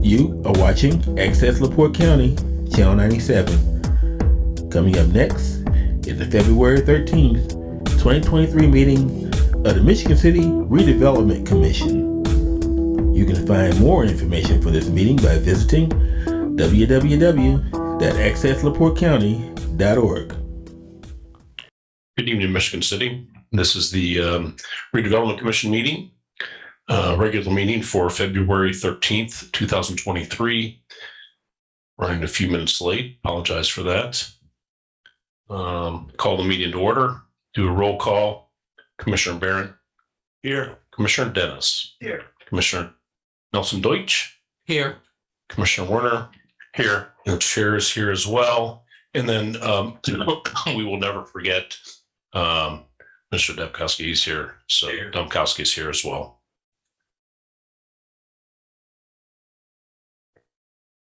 You are watching Access LaPorte County, Channel 97. Coming up next is the February 13th, 2023 meeting of the Michigan City Redevelopment Commission. You can find more information for this meeting by visiting www.accesslaportecounty.org. Good evening, Michigan City. This is the Redevelopment Commission meeting, regular meeting for February 13th, 2023. Running a few minutes late. Apologize for that. Call the meeting to order. Do a roll call. Commissioner Barron. Here. Commissioner Dennis. Here. Commissioner Nelson Deutsch. Here. Commissioner Werner. Here. And the chair is here as well. And then we will never forget Mr. Dubkowski is here. So Dubkowski is here as well.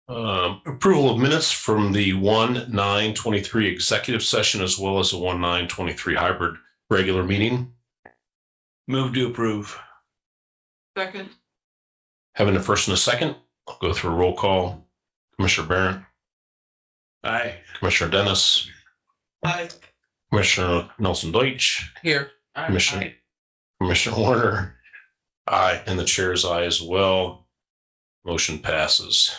Approval of minutes from the 1/9/23 executive session as well as the 1/9/23 hybrid regular meeting. Move to approve. Second. Having a first and a second, I'll go through a roll call. Commissioner Barron. Aye. Commissioner Dennis. Aye. Commissioner Nelson Deutsch. Here. Commissioner Warner. Aye. And the chair's aye as well. Motion passes.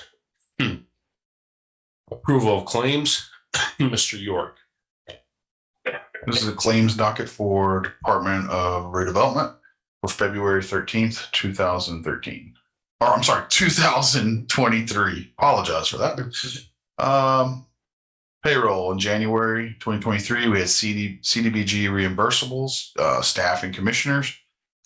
Approval of claims. Mr. York. This is a claims docket for Department of Redevelopment for February 13th, 2013. Or I'm sorry, 2023. Apologize for that. Payroll in January 2023, we had CDBG reimbursables, staff and commissioners.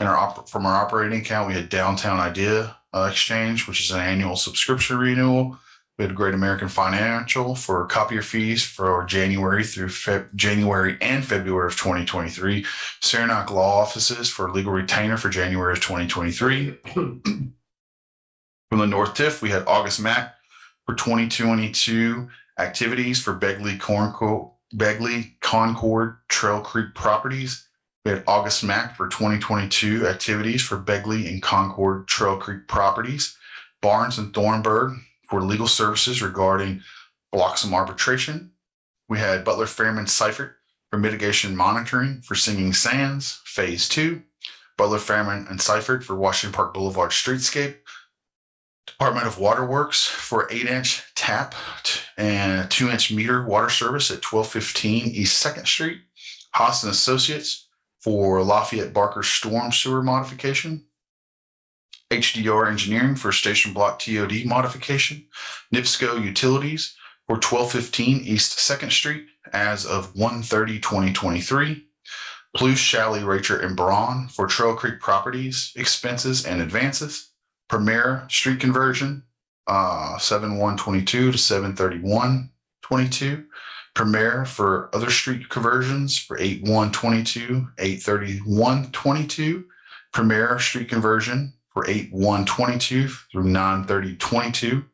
And from our operating account, we had Downtown Idea Exchange, which is an annual subscription renewal. We had Great American Financial for copier fees for January through January and February of 2023. Saranac Law Offices for legal retainer for January of 2023. From the North TIF, we had August Mac for 2022 activities for Begley Concord Trail Creek properties. We had August Mac for 2022 activities for Begley and Concord Trail Creek properties. Barnes and Thornburg for legal services regarding Bloxham arbitration. We had Butler Fairman Seifert for mitigation monitoring for Singing Sands, Phase 2. Butler Fairman and Seifert for Washington Park Boulevard streetscape. Department of Waterworks for 8-inch tap and 2-inch meter water service at 1215 East 2nd Street. Haas and Associates for Lafayette Barker storm sewer modification. HDR Engineering for Station Block TOD modification. NIPSCO Utilities for 1215 East 2nd Street as of 1/30/2023. Plus Shalley, Racher, and Braun for Trail Creek properties, expenses, and advances. Premier Street conversion, 7/1/22 to 7/31/22. Premier for other street conversions for 8/1/22, 8/31/22. Premier Street conversion for 8/1/22 through 9/30/22.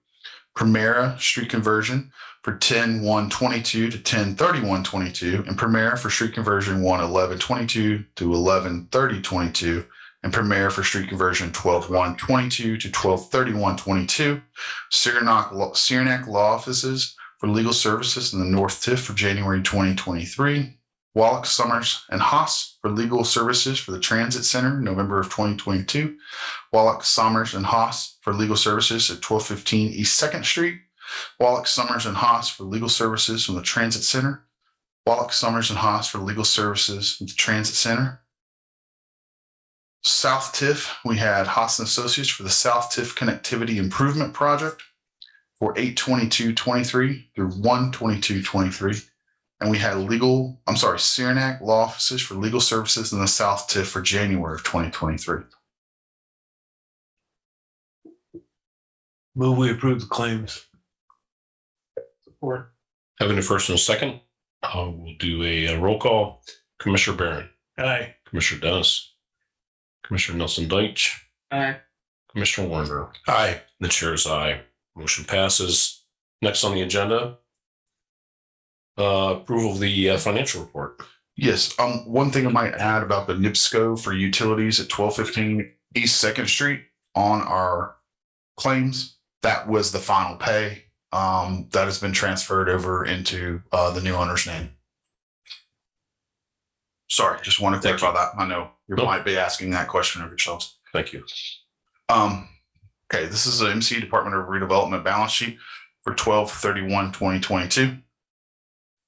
Primera Street conversion for 10/1/22 to 10/31/22, and Primera for street conversion 1/11/22 to 11/30/22. And Premier for street conversion 12/1/22 to 12/31/22. Saranac Law Offices for legal services in the North TIF for January 2023. Wallach, Summers, and Haas for legal services for the Transit Center, November of 2022. Wallach, Summers, and Haas for legal services at 1215 East 2nd Street. Wallach, Summers, and Haas for legal services from the Transit Center. Wallach, Summers, and Haas for legal services with the Transit Center. South TIF, we had Haas and Associates for the South TIF Connectivity Improvement Project for 8/22/23 through 1/22/23. And we had Saranac Law Offices for legal services in the South TIF for January of 2023. Move we approve the claims. Support. Having a first and a second, we'll do a roll call. Commissioner Barron. Aye. Commissioner Dennis. Commissioner Nelson Deutsch. Aye. Commissioner Warner. Aye. The chair's aye. Motion passes. Next on the agenda, approval of the financial report. Yes. One thing I might add about the NIPSCO for utilities at 1215 East 2nd Street on our claims that was the final pay. That has been transferred over into the new owner's name. Sorry, just want to Thank clarify that. I know you Nope. might be asking that question of yourselves. Thank you. Okay, this is the MC Department of Redevelopment balance sheet for 12/31/2022.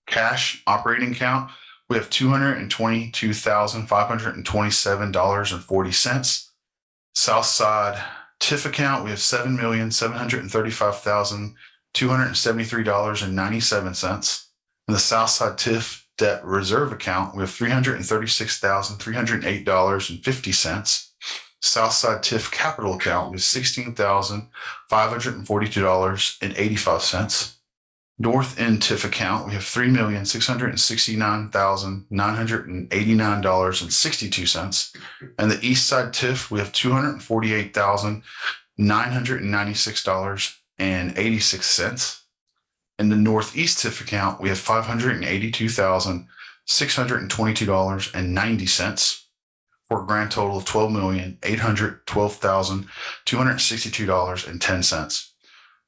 Cash operating account, we have $222,527.40. Southside TIF account, we have $7,735,273.97. In the Southside TIF debt reserve account, we have $336,308.50. Southside TIF capital account was $16,542.85. North End TIF account, we have $3,669,989.62. And the East Side TIF, we have $248,996.86. In the Northeast TIF account, we have $582,622.90. for a grand total of $12,812,262.10.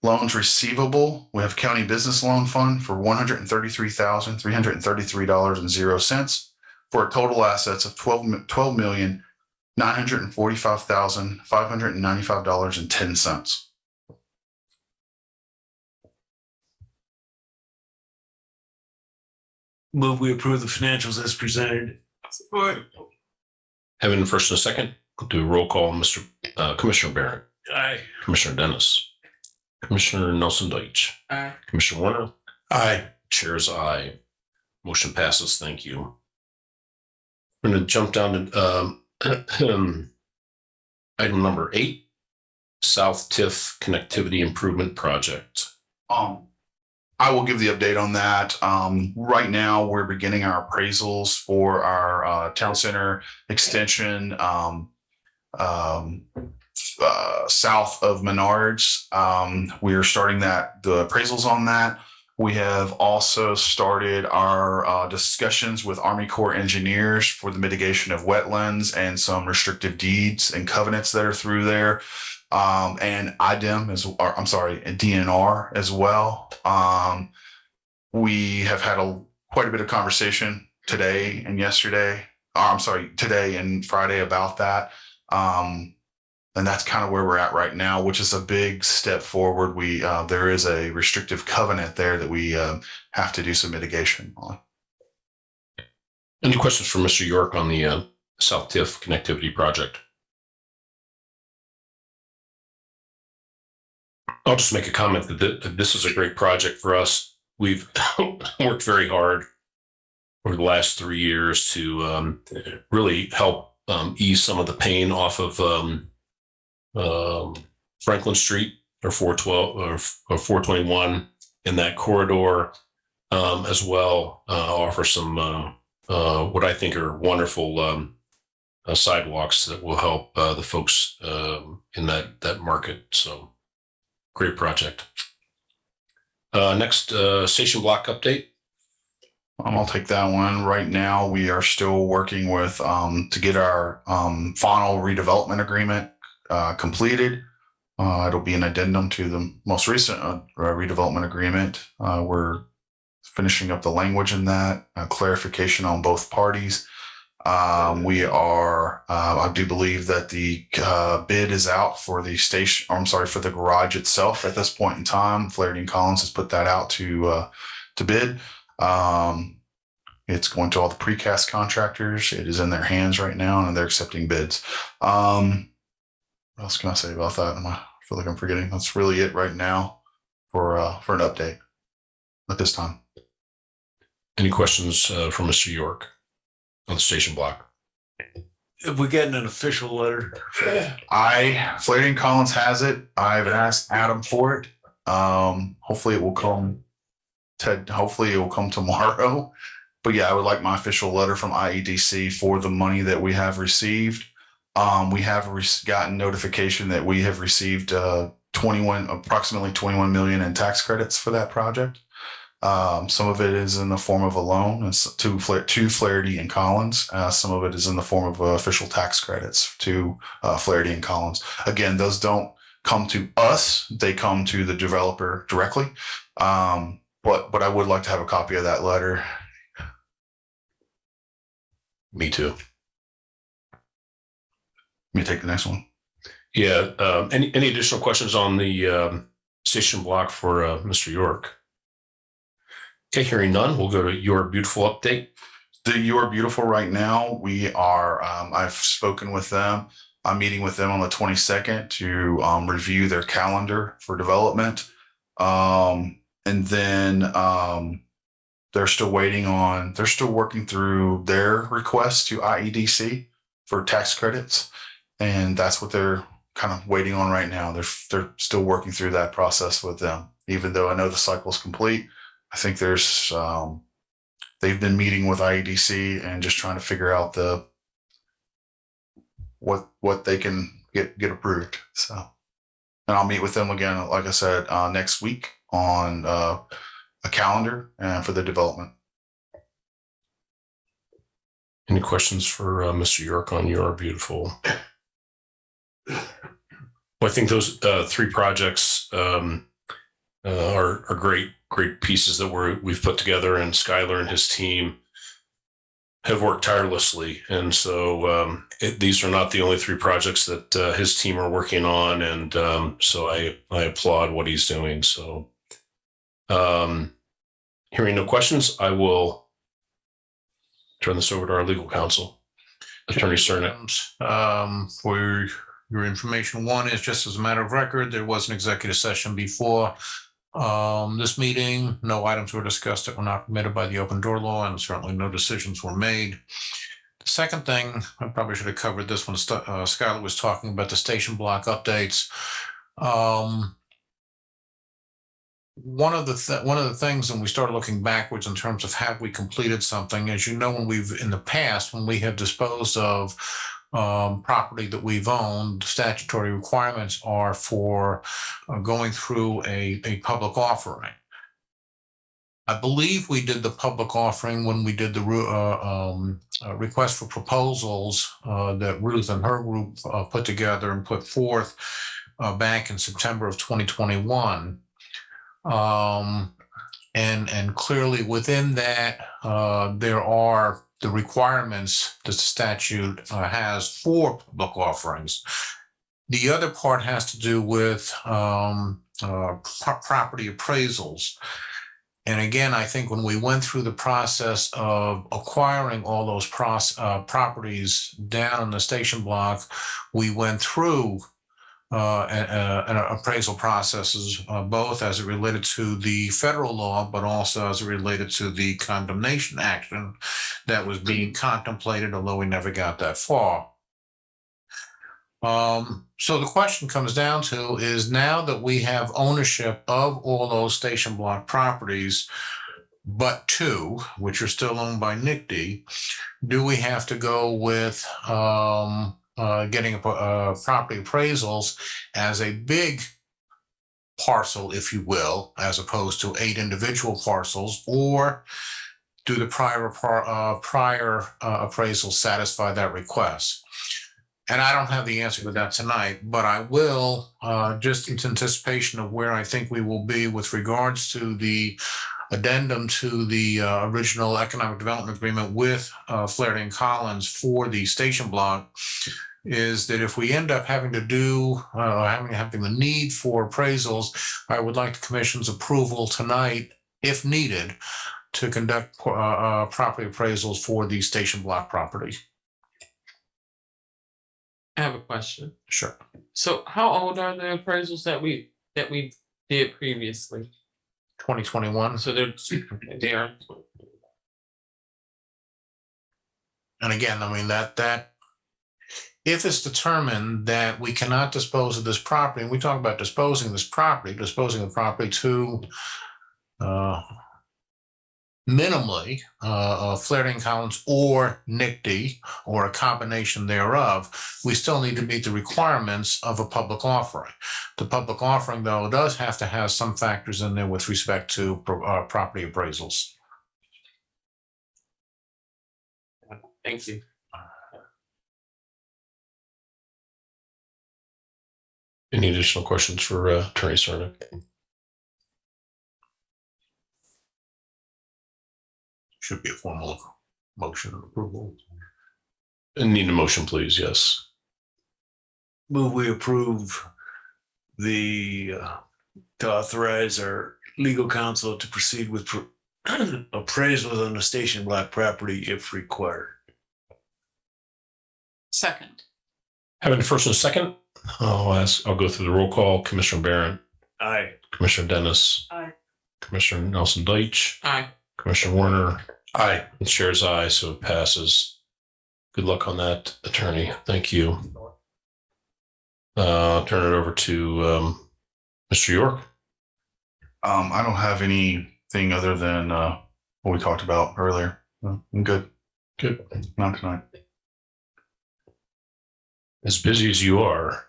Loans receivable, we have County Business Loan Fund for $133,333.00 for a total assets of $12,945,595.10. Move we approve the financials as presented. Support. Having first and a second, we'll do a roll call. Commissioner Barron, Aye. Commissioner Dennis, Commissioner Nelson Deutsch, Aye. Commissioner Warner, Aye. Chair's aye. Motion passes. Thank you. We're going to jump down to item number 8, South TIF Connectivity Improvement Project. I will give the update on that. Right now, we're beginning our appraisals for our town center extension south of Menards. We are starting the appraisals on that. We have also started our discussions with Army Corps engineers for the mitigation of wetlands and some restrictive deeds and covenants that are through there. And IDEM and DNR as well. We have had quite a bit of conversation today and today and Friday about that. And that's kind of where we're at right now, which is a big step forward. There is a restrictive covenant there that we have to do some mitigation on. Any questions for Mr. York on the South TIF Connectivity Project? I'll just make a comment that this is a great project for us. We've worked very hard over the last 3 years to really help ease some of the pain off of Franklin Street or 412 or 421 in that corridor, as well. Offer some what I think are wonderful sidewalks that will help the folks in that market. So great project. Next, station block update. I'll take that one. Right now, we are still working with to get our final redevelopment agreement completed. It'll be an addendum to the most recent redevelopment agreement. We're finishing up the language in that, clarification on both parties. We are, I do believe that the bid is out for the station, for the garage itself at this point in time. Flaherty and Collins has put that out to bid. It's going to all the precast contractors. It is in their hands right now and they're accepting bids. What else can I say about that? I feel like I'm forgetting. That's really it right now for an update at this time. Any questions from Mr. York on the station block? If we get an official letter. Flaherty and Collins has it. I've asked Adam for it. Hopefully it will come. Hopefully it will come tomorrow. But yeah, I would like my official letter from IEDC for the money that we have received. We have gotten notification that we have received approximately 21 million in tax credits for that project. Some of it is in the form of a loan to Flaherty and Collins. Some of it is in the form of official tax credits to Flaherty and Collins. Again, those don't come to us. They come to the developer directly. But I would like to have a copy of that letter. Me too. Let me take the next one. Yeah. Any additional questions on the station block for Mr. York? Okay, hearing none, we'll go to your beautiful update. You Are Beautiful right now. We are, I've spoken with them. I'm meeting with them on the 22nd to review their calendar for development. And then they're still working through their request to IEDC for tax credits. And that's what they're kind of waiting on right now. They're still working through that process with them. Even though I know the cycle is complete, I think they've been meeting with IEDC and just trying to figure out what they can get approved. So, and I'll meet with them again, like I said, next week on a calendar and for the development. Any questions for Mr. York on You Are Beautiful? Well, I think those three projects are great pieces that we've put together, and Skylar and his team have worked tirelessly. And so these are not the only three projects that his team are working on, and so I applaud what he's doing. So hearing no questions, I will turn this over to our legal counsel, Attorney Cernak. For your information, one is just as a matter of record, there was an executive session before this meeting. No items were discussed that were not permitted by the open door law, and certainly no decisions were made. The second thing, I probably should have covered this when Skylar was talking about the station block updates. One of the things, and we started looking backwards in terms of have we completed something, as you know, when we have disposed of property that we've owned, statutory requirements are for going through a public offering. I believe we did the public offering when we did the request for proposals that Ruth and her group put together and put forth back in September of 2021. And clearly within that, there are the requirements that the statute has for public offerings. The other part has to do with property appraisals. And again, I think when we went through the process of acquiring all those properties down in the station block, we went through an appraisal processes, both as it related to the federal law, but also as it related to the condemnation action that was being contemplated, although we never got that far. So the question comes down to is, now that we have ownership of all those station block properties, but two, which are still owned by NICD, do we have to go with getting property appraisals as a big parcel, if you will, as opposed to 8 individual parcels, or do the prior appraisals satisfy that request? And I don't have the answer to that tonight, but I will, just in anticipation of where I think we will be with regards to the addendum to the original economic development agreement with Flaherty and Collins for the station block, is that if we end up having to do having the need for appraisals, I would like the commission's approval tonight, if needed, to conduct property appraisals for the station block property. I have a question. Sure. So how old are the appraisals that we did previously? 2021. So they are. And again, I mean, that if it's determined that we cannot dispose of this property, and we talk about disposing the property to minimally Flaherty and Collins or NICD, or a combination thereof, we still need to meet the requirements of a public offering. The public offering, though, does have to have some factors in there with respect to property appraisals. Thank you. Any additional questions for Attorney Cernick? Should be a formal motion of approval. And need a motion, please. Yes. Move we approve to authorize our legal counsel to proceed with appraisals on the station block property if required. Second. Having a first and a second, I'll go through the roll call. Commissioner Barron, Aye. Commissioner Dennis, Aye. Commissioner Nelson Deitch, Aye. Commissioner Warner. Aye. And chair's aye, so it passes. Good luck on that, attorney. Thank you. I'll turn it over to Mr. York. I don't have anything other than what we talked about earlier. I'm good. Good. Not tonight. As busy as you are.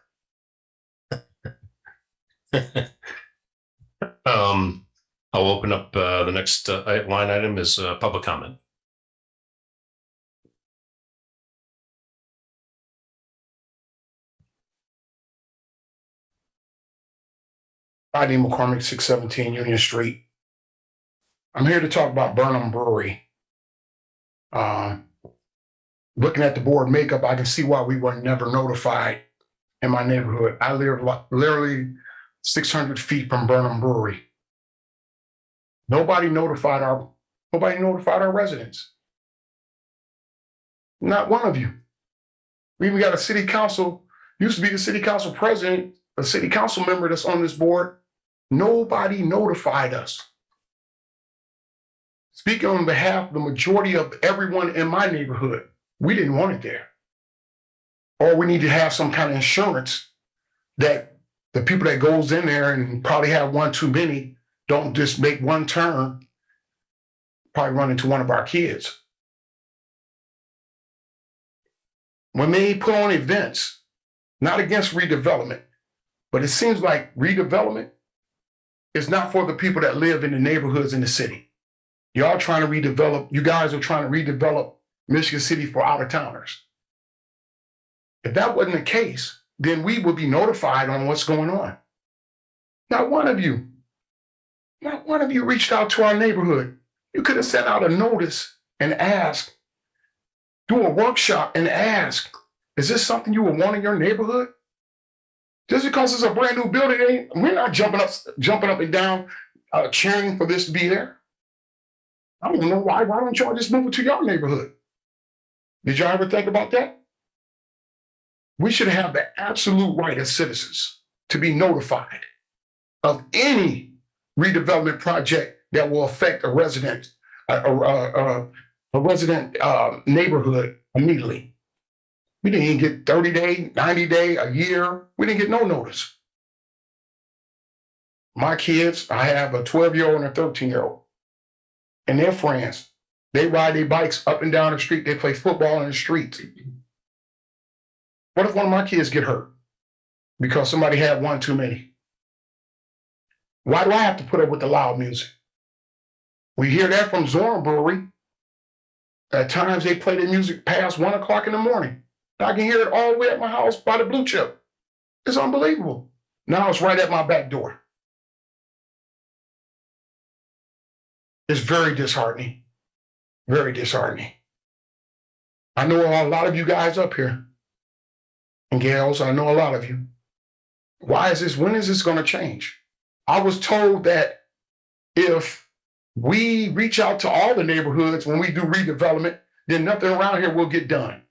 I'll open up the next line item is public comment. Rodney McCormick, 617 Union Street. I'm here to talk about Burnham Brewery. Looking at the board makeup, I can see why we were never notified in my neighborhood. I live literally 600 feet from Burnham Brewery. Nobody notified our residents. Not one of you. We even got a city council, used to be the city council president, a city council member that's on this board. Nobody notified us. Speaking on behalf of the majority of everyone in my neighborhood, we didn't want it there. Or we need to have some kind of insurance that the people that goes in there and probably have one too many don't just make one turn, probably run into one of our kids. When they put on events, not against redevelopment, but it seems like redevelopment is not for the people that live in the neighborhoods in the city. Y'all trying to redevelop, you guys are trying to redevelop Michigan City for out-of-towners. If that wasn't the case, then we would be notified on what's going on. Not one of you reached out to our neighborhood. You could have sent out a notice and asked, do a workshop and ask, is this something you would want in your neighborhood? Just because it's a brand new building, we're not jumping up and down, cheering for this to be there. I don't know why. Why don't y'all just move it to your neighborhood? Did y'all ever think about that? We should have the absolute right as citizens to be notified of any redevelopment project that will affect a resident neighborhood immediately. We didn't even get 30-day, 90-day, a year. We didn't get no notice. My kids, I have a 12-year-old and a 13-year-old. And their friends, they ride their bikes up and down the street. They play football in the streets. What if one of my kids get hurt because somebody had one too many? Why do I have to put up with the loud music? We hear that from Zorn Brewery. At times they play their music past 1 o'clock in the morning. I can hear it all the way at my house by the blue chip. It's unbelievable. Now it's right at my back door. It's very disheartening. Very disheartening. I know a lot of you guys up here, and gals, I know a lot of you. When is this going to change? I was told that if we reach out to all the neighborhoods when we do redevelopment, then nothing around here will get done.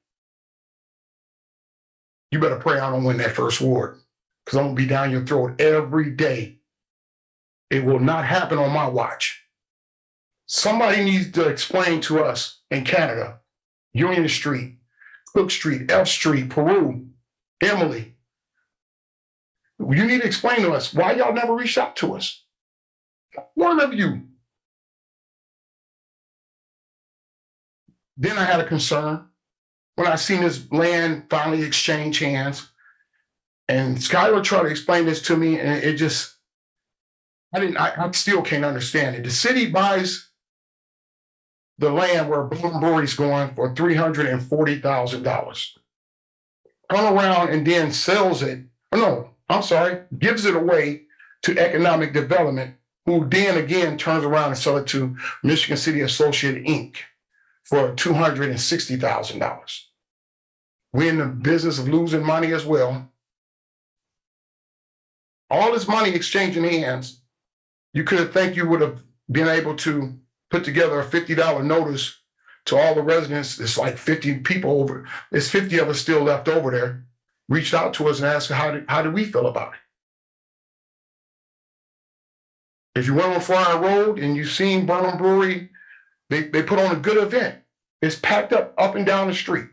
You better pray I don't win that first ward, because I'm going to be down your throat every day. It will not happen on my watch. Somebody needs to explain to us in Canada, Union Street, Cook Street, F Street, Peru, Emily. You need to explain to us why y'all never reached out to us. One of you. Then I had a concern when I seen this land finally exchange hands. And Skylar tried to explain this to me, and it just, I still can't understand it. The city buys the land where Bloom Brewery's going for $340,000. Turn around and then sells it. Oh, no, gives it away to economic development, who then again turns around and sell it to Michigan City Associate Inc. for $260,000. We're in the business of losing money as well. All this money exchanging hands, you could think you would have been able to put together a $50 notice to all the residents. It's like 50 people over. There's 50 of us still left over there. Reached out to us and asked how do we feel about it? If you went on Flyer Road and you've seen Burnham Brewery, they put on a good event. It's packed up and down the street.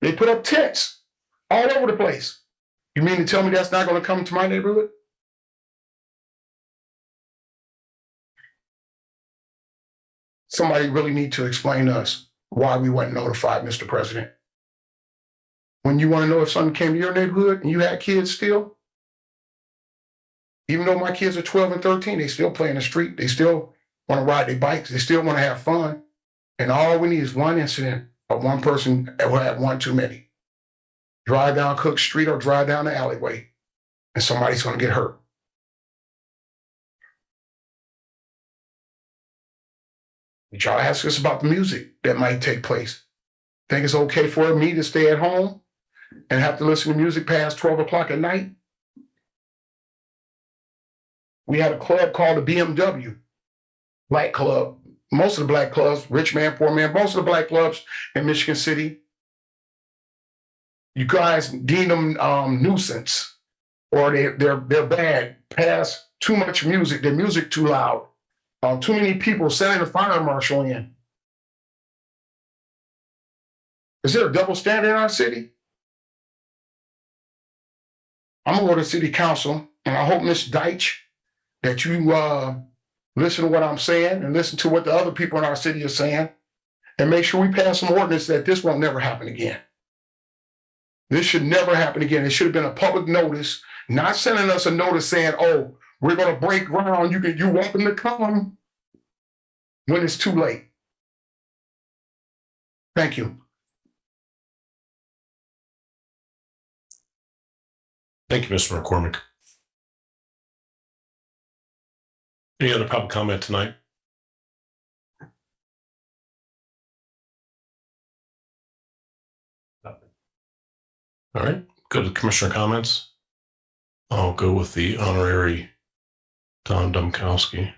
They put up tents all over the place. You mean to tell me that's not going to come to my neighborhood? Somebody really need to explain to us why we weren't notified, Mr. President. When you want to know if something came to your neighborhood and you had kids still, even though my kids are 12 and 13, they still play in the street. They still want to ride their bikes. They still want to have fun. And all we need is one incident of one person who had one too many. Drive down Cook Street or drive down the alleyway, and somebody's going to get hurt. Y'all ask us about the music that might take place. Think it's okay for me to stay at home and have to listen to music past 12 o'clock at night? We had a club called the BMW Black Club. Most of the black clubs, rich man, poor man, most of the black clubs in Michigan City, you guys deem them nuisance, or they're bad, pass too much music, their music too loud, too many people sending a fire marshal in. Is there a double standard in our city? I'm gonna go to city council, and I hope, Ms. Deitch, that you listen to what I'm saying and listen to what the other people in our city are saying, and make sure we pass some ordinance that this won't never happen again. This should never happen again. It should have been a public notice, not sending us a notice saying, oh, we're going to break ground. You're welcome to come when it's too late. Thank you. Thank you, Mr. McCormick. Any other public comment tonight? All right, go to commissioner comments. I'll go with the honorary Tom Domkowski.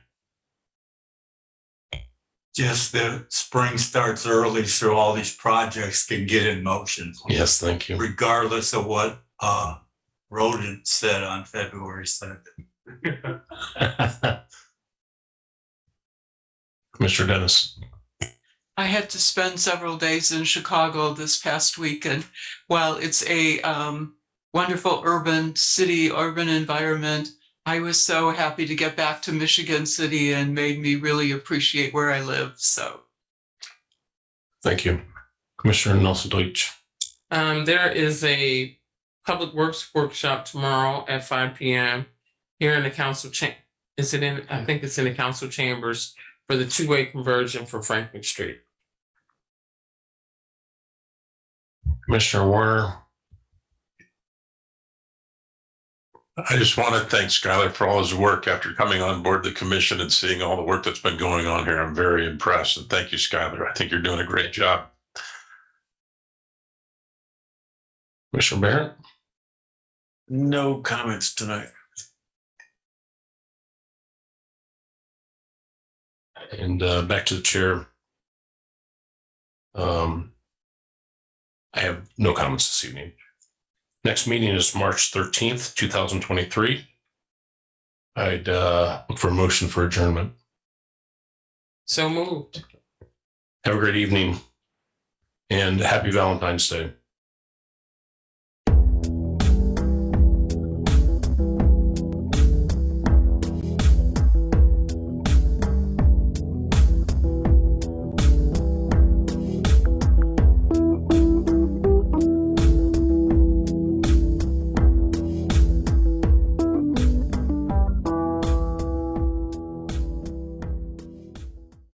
Just the spring starts early, so all these projects can get in motion. Yes, thank you. Regardless of what Rodent said on February 2nd. Commissioner Dennis. I had to spend several days in Chicago this past week, and while it's a wonderful urban environment, I was so happy to get back to Michigan City and made me really appreciate where I live. So, thank you, Commissioner Nelson Deutsch. There is a public works workshop tomorrow at 5 p.m. here in the council chamber. I think it's in the council chambers for the two-way conversion for Franklin Street. Commissioner Warner. I just want to thank Skylar for all his work after coming on board the commission and seeing all the work that's been going on here. I'm very impressed, and thank you, Skylar. I think you're doing a great job. Commissioner Barrett. No comments tonight. And back to the chair. I have no comments this evening. Next meeting is March 13th, 2023. I'd look for a motion for adjournment. So moved. Have a great evening and happy Valentine's Day.